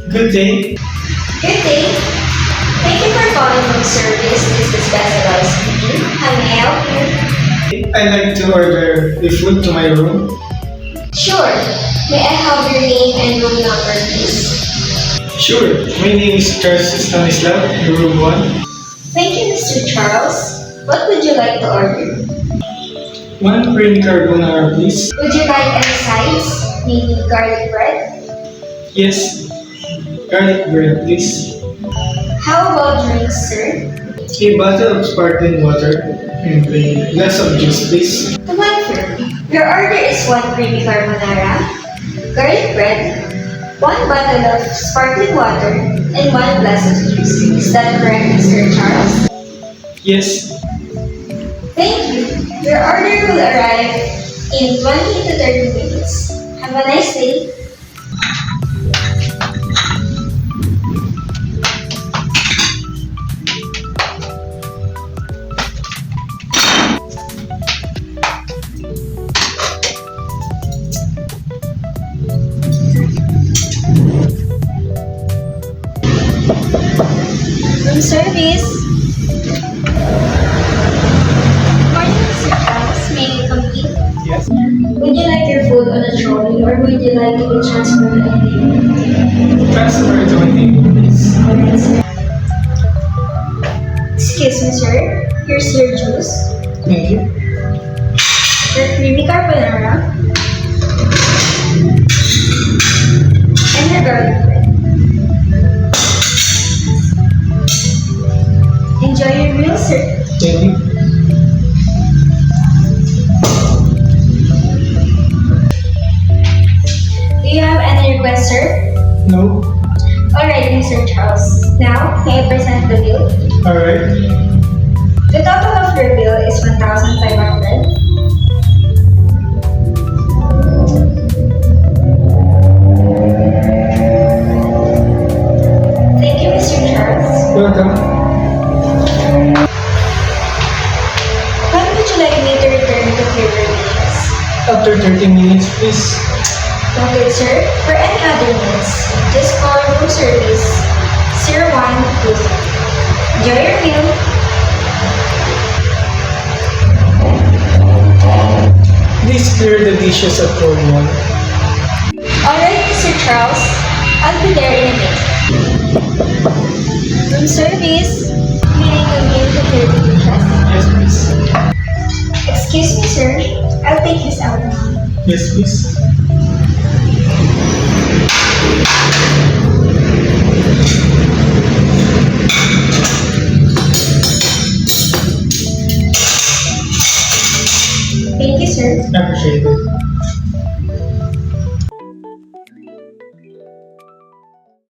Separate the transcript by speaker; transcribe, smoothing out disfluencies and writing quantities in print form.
Speaker 1: Good day.
Speaker 2: Good day. Thank you for calling room service. This is Specialized speaking. How may I help you?
Speaker 1: I'd like to order the food to my room.
Speaker 2: Sure. May I have your name and room number, please?
Speaker 1: Sure. My name is Charles Stanislav, room 1.
Speaker 2: Thank you, Mr. Charles. What would you like to order?
Speaker 1: One cream carbonara, please.
Speaker 2: Would you like any sides? Maybe garlic bread?
Speaker 1: Yes. Garlic bread, please.
Speaker 2: How about drinks, sir?
Speaker 1: A bottle of sparkling water and a glass of juice, please.
Speaker 2: To confirm, your order is one creamy carbonara, garlic bread, one bottle of sparkling water, and one glass of juice. Is that correct, Mr. Charles?
Speaker 1: Yes.
Speaker 2: Thank you. Your order will arrive in 20 to 30 minutes. Have a nice day. Room service. Morning, Mr. Charles. May I come in?
Speaker 1: Yes.
Speaker 2: Would you like your food on a trolley or would you like it transferred on the table?
Speaker 1: Transfer to my table, please.
Speaker 2: Alright, sir. Excuse me, sir. Here's your juice,
Speaker 1: Thank you.
Speaker 2: your creamy carbonara, and your garlic bread. Enjoy your meal, sir.
Speaker 1: Thank you.
Speaker 2: Do you have any requests, sir?
Speaker 1: No.
Speaker 2: Alright, Mr. Charles. Now, may I present the bill?
Speaker 1: Alright.
Speaker 2: The total of your bill is 1,500. Thank you, Mr. Charles.
Speaker 1: Welcome.
Speaker 2: When would you like me to return to clear your meetings?
Speaker 1: After 30 minutes, please.
Speaker 2: Noted, sir. For any other needs, just call room service 0123. Enjoy your meal.
Speaker 1: Please clear the dishes at room 1.
Speaker 2: Alright, Mr. Charles. I'll be there in a minute. Room service. May I come in to clear the dishes?
Speaker 1: Yes, please.
Speaker 2: Excuse me, sir. I'll take this out now.
Speaker 1: Yes, please.
Speaker 2: Thank you, sir.
Speaker 1: Appreciate it.